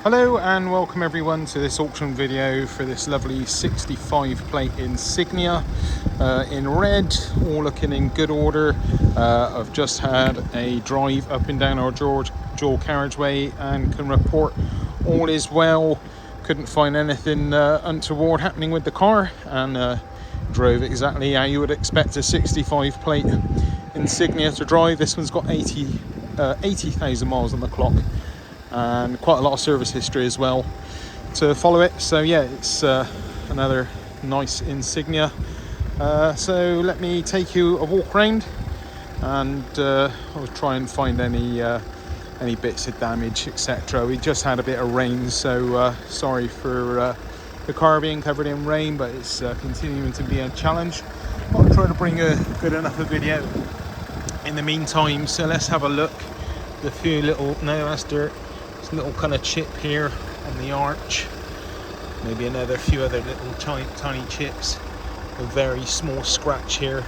Hello and welcome everyone to this auction video for this lovely 65 plate Insignia in red, all looking in good order. I've just had a drive up and down our dual carriageway and can report all is well. Couldn't find anything untoward happening with the car, and drove exactly how you would expect a 65 plate Insignia to drive. This one's got 80,000 miles on the clock and quite a lot of service history as well to follow it. So yeah, it's another nice Insignia. So let me take you a walk around, and I'll try and find any bits of damage, etc. We just had a bit of rain, so sorry for the car being covered in rain, but it's continuing to be a challenge. I'll try to bring a good enough a video in the meantime. So let's have a look. The few little, no, that's dirt. There's a little kind of chip here on the arch. Maybe another few other little tiny chips. A very small scratch here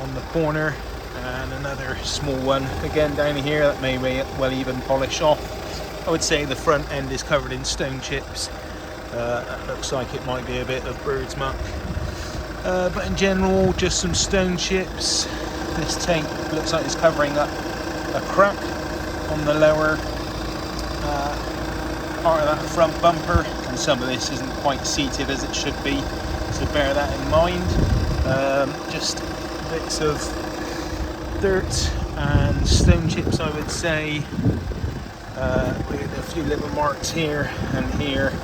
on the corner, and another small one again down here that may well even polish off. I would say the front end is covered in stone chips. That looks like it might be a bit of bird's muck, but in general just some stone chips. This tape looks like it's covering up a crack on the lower part of that front bumper, and some of this isn't quite seated as it should be, so bear that in mind. Just bits of dirt and stone chips, I would say, with a few little marks here and here,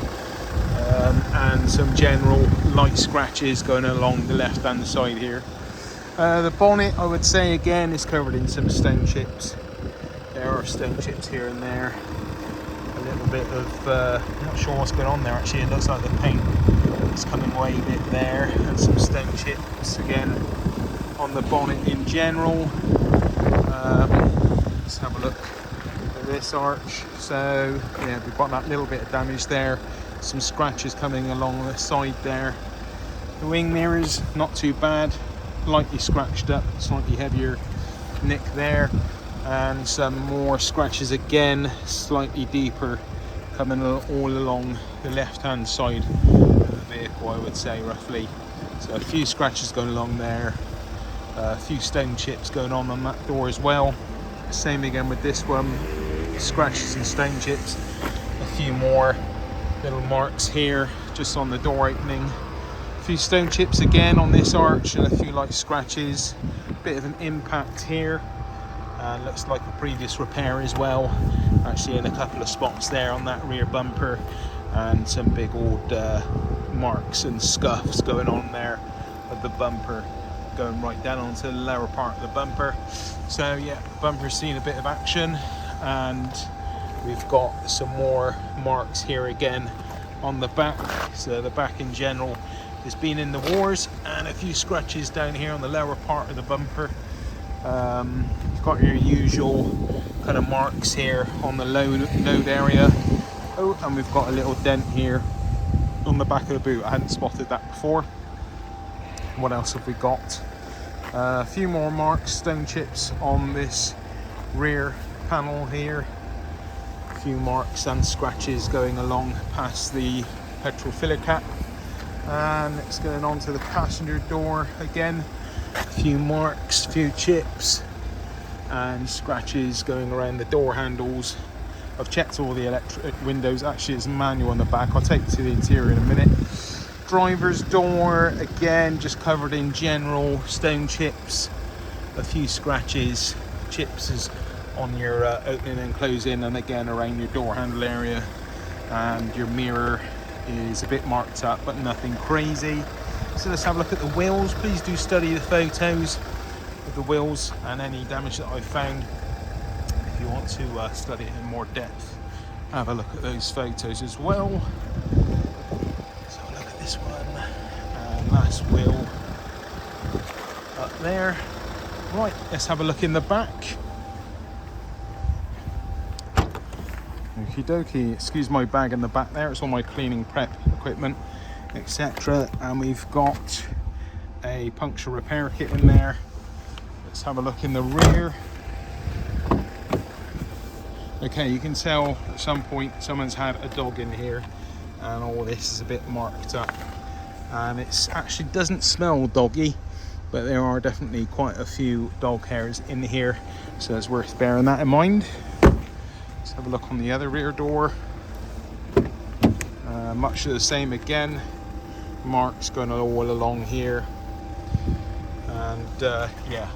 and some general light scratches going along the left hand side here. The bonnet, I would say, again is covered in some stone chips. There are stone chips here and there. A little bit of, I'm not sure what's going on there actually. It looks like the paint is coming away a bit there, and some stone chips again on the bonnet in general. Let's have a look at this arch. So yeah, we've got that little bit of damage there. Some scratches coming along the side there. The wing mirrors, not too bad. Lightly scratched up, slightly heavier nick there. And some more scratches again, slightly deeper, coming all along the left hand side of the vehicle, I would say, roughly. So a few scratches going along there, a few stone chips going on that door as well. Same again with this one, scratches and stone chips. A few more little marks here just on the door opening. A few stone chips again on this arch, and a few light scratches. Bit of an impact here. Looks like a previous repair as well, actually, in a couple of spots there on that rear bumper, and some big old marks and scuffs going on there of the bumper, going right down onto the lower part of the bumper. So yeah, the bumper's seen a bit of action, and we've got some more marks here again on the back. So the back in general has been in the wars, and a few scratches down here on the lower part of the bumper. You've got your usual kind of marks here on the load area. Oh, and we've got a little dent here on the back of the boot. I hadn't spotted that before. What else have we got? A few more marks, stone chips on this rear panel here. A few marks and scratches going along past the petrol filler cap. And it's going on to the passenger door again. A few marks, a few chips and scratches going around the door handles. I've checked all the electric windows. Actually, it's manual on the back. I'll take you to the interior in a minute. Driver's door again, just covered in general stone chips. A few scratches, chips is on your opening and closing, and again around your door handle area. And your mirror is a bit marked up, but nothing crazy. So let's have a look at the wheels. Please do study the photos of the wheels and any damage that I've found. If you want to study it in more depth, have a look at those photos as well. So look at this one, and last wheel up there. Right, let's have a look in the back. Okie dokie, excuse my bag in the back there, it's all my cleaning prep equipment, etc. And we've got a puncture repair kit in there. Let's have a look in the rear. Okay, you can tell at some point someone's had a dog in here, and all this is a bit marked up, and it actually doesn't smell doggy, but there are definitely quite a few dog hairs in here, so it's worth bearing that in mind. Let's have a look on the other rear door. Much of the same again, marks going all along here, and yeah,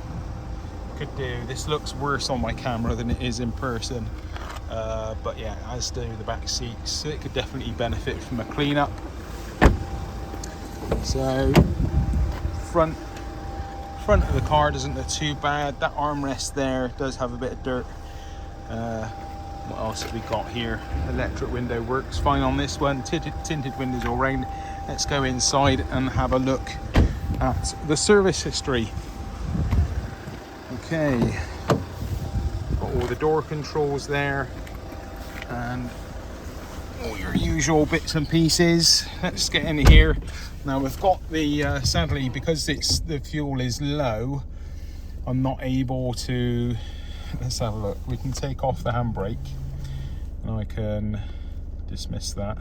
could do. This looks worse on my camera than it is in person, but yeah, as do the back seats, so it could definitely benefit from a clean up. So front of the car doesn't look too bad. That armrest there does have a bit of dirt. What else have we got here? Electric window works fine on this one. Tinted windows all round. Let's go inside and have a look at the service history. Okay, got all the door controls there and all your usual bits and pieces. Let's get in here. Now we've got the sadly, because the fuel is low, I'm not able to. Let's have a look. We can take off the handbrake and I can dismiss that.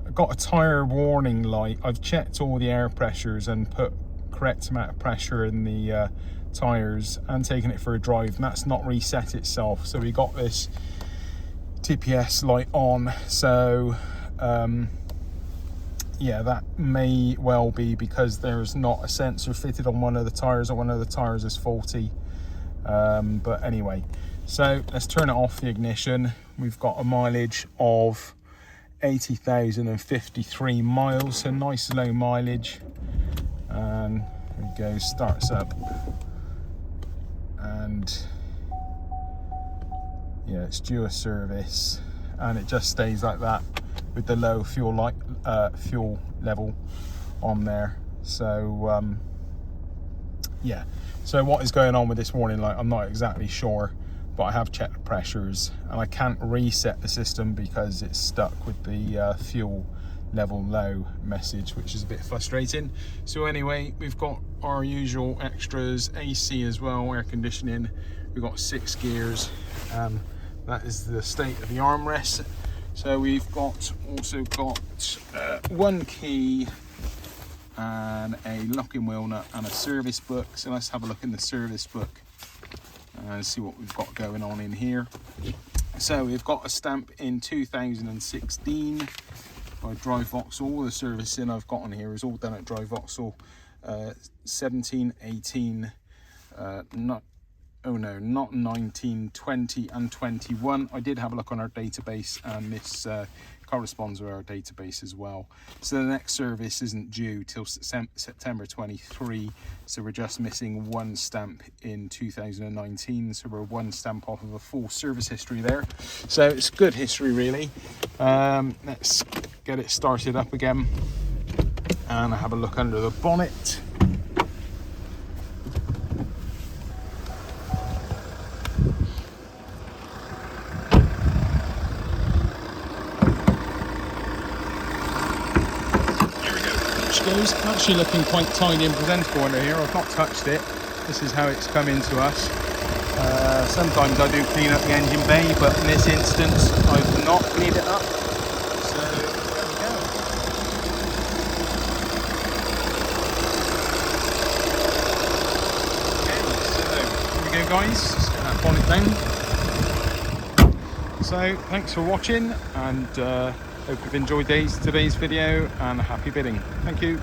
I've got a tyre warning light. I've checked all the air pressures and put correct amount of pressure in the tyres and taken it for a drive, and that's not reset itself. So we got this TPS light on, so yeah, that may well be because there's not a sensor fitted on one of the tyres, or one of the tyres is faulty. But anyway, so let's turn it off, the ignition. We've got a mileage of 80,053 miles, so nice low mileage. And there we go, starts up, and yeah, it's due a service, and it just stays like that with the low fuel level on there. So yeah, so what is going on with this warning light, I'm not exactly sure, but I have checked the pressures and I can't reset the system because it's stuck with the fuel level low message, which is a bit frustrating. So anyway, we've got our usual extras, AC as well, air conditioning. We've got 6 gears. That is the state of the armrest. So we've also got 1 key and a locking wheel nut and a service book. So let's have a look in the service book and see what we've got going on in here. So we've got a stamp in 2016 by Drive Vauxhall. All the servicing I've got on here is all done at Drive Vauxhall. 17, 18, not 19, 20 and 21. I did have a look on our database, and this corresponds with our database as well. So the next service isn't due till September 23, so we're just missing 1 stamp in 2019, so we're 1 stamp off of a full service history there. So it's good history really. Let's get it started up again and have a look under the bonnet. Goes. Actually looking quite tidy and presentable under here. I've not touched it. This is how it's come into us. Sometimes I do clean up the engine bay, but in this instance I've not cleaned it up. So there we go. Okay, so here we go guys. Let's get that bonnet down. So thanks for watching, and hope you've enjoyed today's video, and happy bidding. Thank you.